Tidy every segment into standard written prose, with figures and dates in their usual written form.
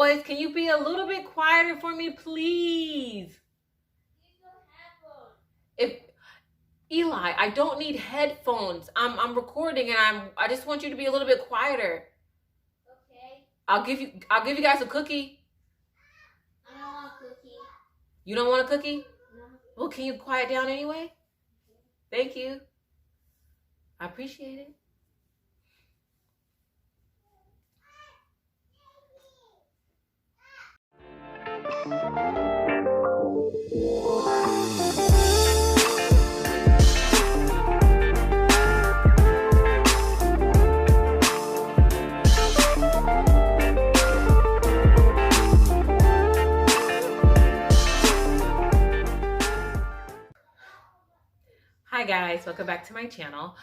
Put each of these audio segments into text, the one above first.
boys, can you be a little bit quieter for me, please? If Eli, I don't need headphones. I'm recording and I just want you to be a little bit quieter. Okay. I'll give you guys a cookie. I don't want a cookie. You don't want a cookie? No. Well, can you quiet down anyway? Thank you. I appreciate it. Hi guys, welcome back to my channel.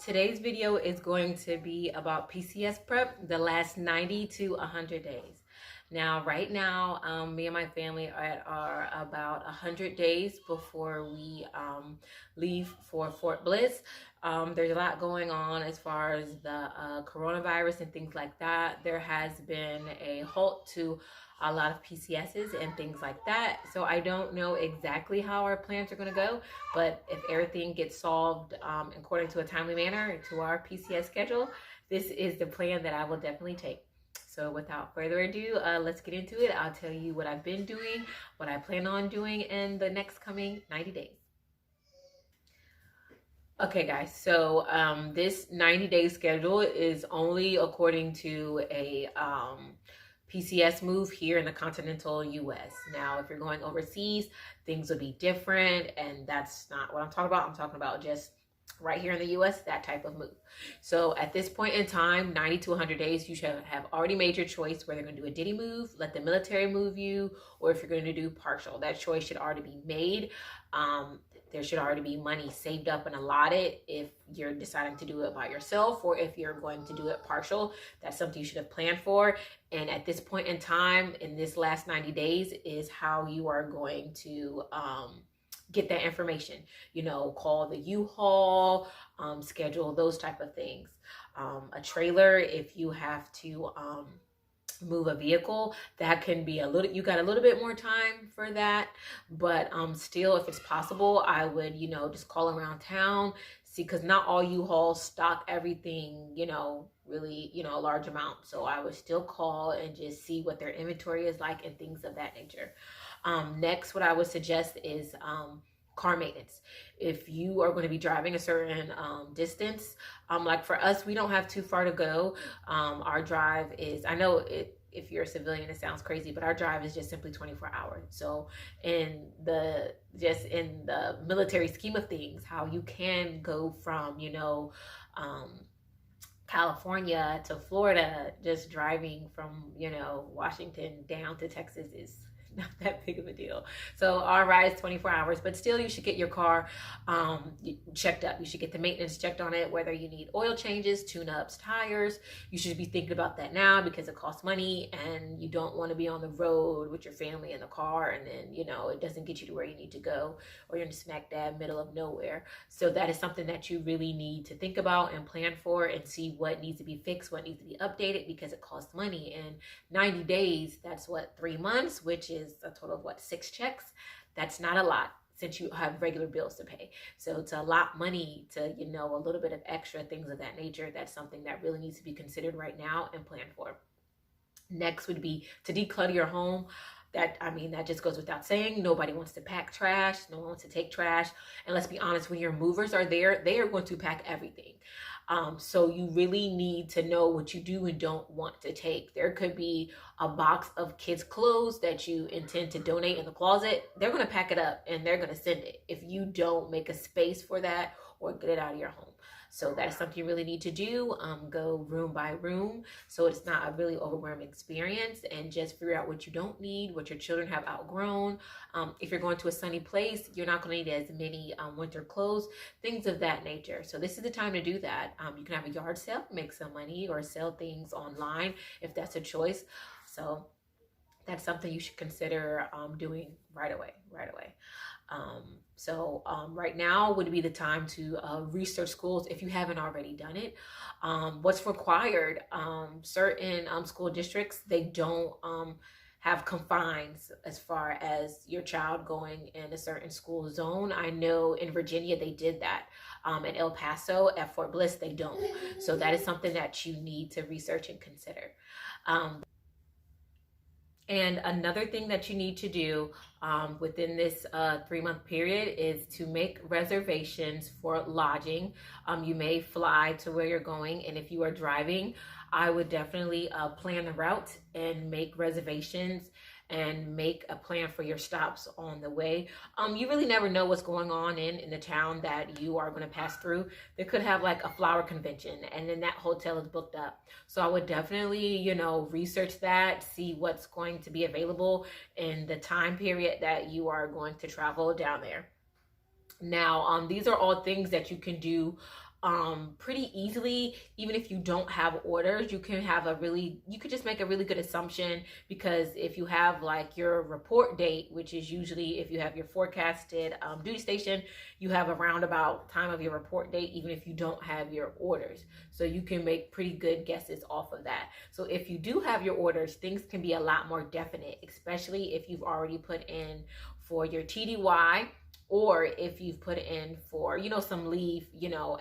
Today's video is going to be about PCS prep, the last 90 to 100 days. Now, right now, me and my family are about 100 days before we leave for Fort Bliss. There's a lot going on as far as the coronavirus and things like that. There has been a halt to a lot of PCSs and things like that. So I don't know exactly how our plans are going to go, but if everything gets solved according to a timely manner to our PCS schedule, this is the plan that I will definitely take. So without further ado, let's get into it. I'll tell you what I've been doing, what I plan on doing in the next coming 90 days. Okay guys, so this 90-day schedule is only according to a PCS move here in the continental US. Now, if you're going overseas, things will be different, and that's not what I'm talking about. I'm talking about just right here in the US, that type of move. So at this point in time, 90 to 100 days, you should have already made your choice whether you're going to do a ditty move, let the military move you, or if you're going to do partial. That choice should already be made. There should already be money saved up and allotted if you're deciding to do it by yourself, or if you're going to do it partial. That's something you should have planned for. And at this point in time, in this last 90 days, is how you are going to get that information. You know, call the U-Haul, schedule those type of things. A trailer, if you have to move a vehicle, that can be a little, you got a little bit more time for that, but still, if it's possible, I would, you know, just call around town, see, because not all U-Hauls stock everything, you know, really, you know, a large amount. So I would still call and just see what their inventory is like and things of that nature. Next, what I would suggest is car maintenance. If you are going to be driving a certain distance, like for us, we don't have too far to go. Our drive is, I know if you're a civilian, it sounds crazy, but our drive is just simply 24 hours. So in the military scheme of things, how you can go from, you know, California to Florida, just driving from, you know, Washington down to Texas is not that big of a deal. So our ride is 24 hours, but still you should get your car checked up. You should get the maintenance checked on it, whether you need oil changes, tune-ups, tires. You should be thinking about that now because it costs money, and you don't want to be on the road with your family in the car and then, you know, it doesn't get you to where you need to go, or you're in smack dab middle of nowhere. So that is something that you really need to think about and plan for, and see what needs to be fixed, what needs to be updated, because it costs money. And 90 days, that's what, 3 months, which is a total of what, 6 checks. That's not a lot since you have regular bills to pay. So to allot money to, you know, a little bit of extra things of that nature, that's something that really needs to be considered right now and planned for. Next would be to declutter your home. That, I mean, that just goes without saying. Nobody wants to pack trash. No one wants to take trash. And let's be honest, when your movers are there, they are going to pack everything. So you really need to know what you do and don't want to take. There could be a box of kids' clothes that you intend to donate in the closet. They're going to pack it up and they're going to send it if you don't make a space for that or get it out of your home. So that's something you really need to do. Go room by room so it's not a really overwhelming experience, and just figure out what you don't need, what your children have outgrown. If you're going to a sunny place, you're not going to need as many winter clothes, things of that nature. So this is the time to do that. You can have a yard sale, make some money, or sell things online if that's a choice. So that's something you should consider doing right away. Right now would be the time to research schools if you haven't already done it. What's required? Certain school districts, they don't have confines as far as your child going in a certain school zone. I know in Virginia they did that. In El Paso, at Fort Bliss, they don't. So that is something that you need to research and consider. And another thing that you need to do within this 3-month period is to make reservations for lodging. You may fly to where you're going, and if you are driving, I would definitely plan the route and make reservations and make a plan for your stops on the way. You really never know what's going on in the town that you are going to pass through. They could have like a flower convention and then that hotel is booked up. So I would definitely, research that, see what's going to be available in the time period that you are going to travel down there. Now, these are all things that you can do pretty easily. Even if you don't have orders, you could just make a really good assumption, because if you have like your report date, which is usually if you have your forecasted duty station, you have a roundabout time of your report date, even if you don't have your orders. So you can make pretty good guesses off of that. So if you do have your orders, things can be a lot more definite, especially if you've already put in for your TDY, or if you've put in for, some leave,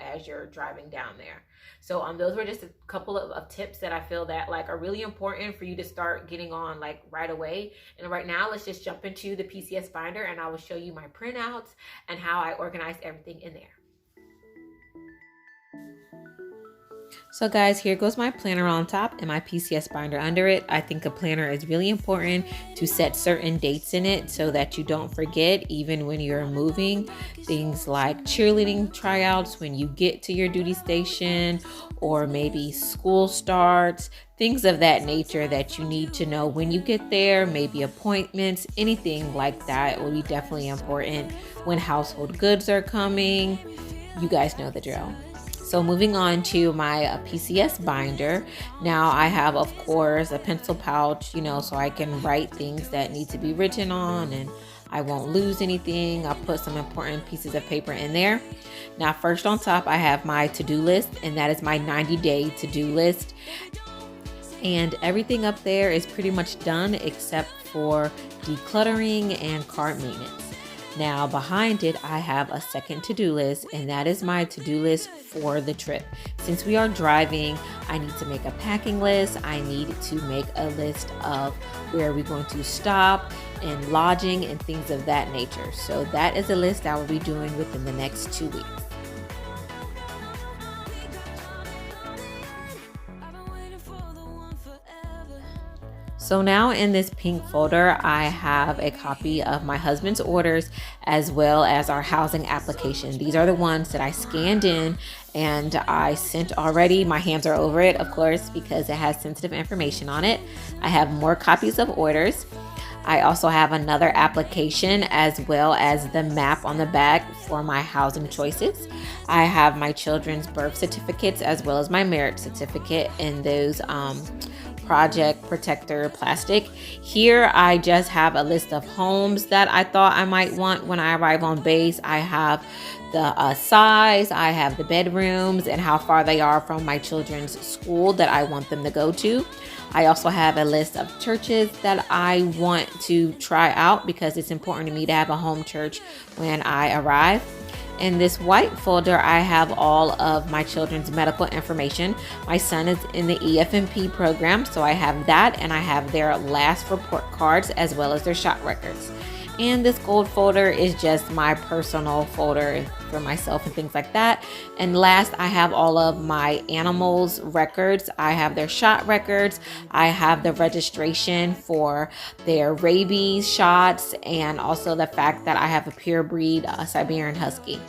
as you're driving down there. So those were just a couple of tips that I feel that like are really important for you to start getting on like right away. And right now, let's just jump into the PCS binder and I will show you my printouts and how I organize everything in there. So guys, here goes my planner on top and my PCS binder under it. I think a planner is really important to set certain dates in it so that you don't forget, even when you're moving. Things like cheerleading tryouts when you get to your duty station, or maybe school starts, things of that nature that you need to know when you get there, maybe appointments, anything like that will be definitely important. When household goods are coming, you guys know the drill. So moving on to my PCS binder. Now I have, of course, a pencil pouch, so I can write things that need to be written on and I won't lose anything. I'll put some important pieces of paper in there. Now, first on top, I have my to-do list, and that is my 90-day to-do list. And everything up there is pretty much done except for decluttering and cart maintenance. Now behind it, I have a second to-do list, and that is my to-do list for the trip. Since we are driving, I need to make a packing list. I need to make a list of where we're going to stop and lodging and things of that nature. So that is a list I will be doing within the next 2 weeks. So now in this pink folder, I have a copy of my husband's orders as well as our housing application. These are the ones that I scanned in and I sent already. My hands are over it, of course, because it has sensitive information on it. I have more copies of orders. I also have another application as well as the map on the back for my housing choices. I have my children's birth certificates as well as my marriage certificate in those Project Protector plastic. Here I just have a list of homes that I thought I might want when I arrive on base. I have the size, I have the bedrooms and how far they are from my children's school that I want them to go to. I also have a list of churches that I want to try out because it's important to me to have a home church when I arrive. In this white folder, I have all of my children's medical information. My son is in the EFMP program, so I have that, and I have their last report cards as well as their shot records. And this gold folder is just my personal folder for myself and things like that. And last, I have all of my animals records. I have their shot records. I have the registration for their rabies shots, and also the fact that I have a pure breed Siberian Husky.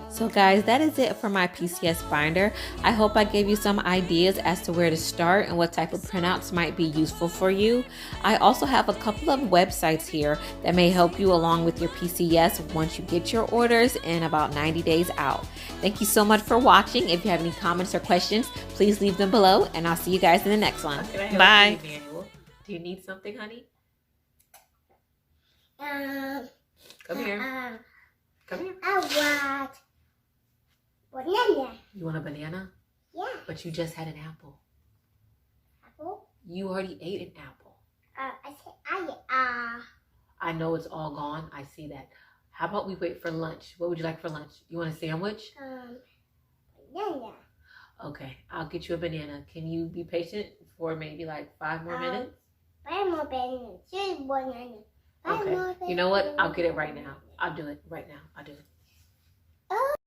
So guys, that is it for my PCS binder. I hope I gave you some ideas as to where to start and what type of printouts might be useful for you. I also have a couple of websites here that may help you along with your PCS once you get your orders in about 90 days out. Thank you so much for watching. If you have any comments or questions, please leave them below, and I'll see you guys in the next one. Bye. Do you need something, honey? Um. Come here. Come here. I want banana. You want a banana? Yeah. But you just had an apple. Apple. You already ate an apple. I said I know it's all gone. I see that. How about we wait for lunch? What would you like for lunch? You want a sandwich? Banana. Okay, I'll get you a banana. Can you be patient for maybe like 5 more minutes? 5 more bananas. 2 bananas. 5 Okay. more You know what? bananas. I'll get it right now. I'll do it right now. I'll do it. Oh.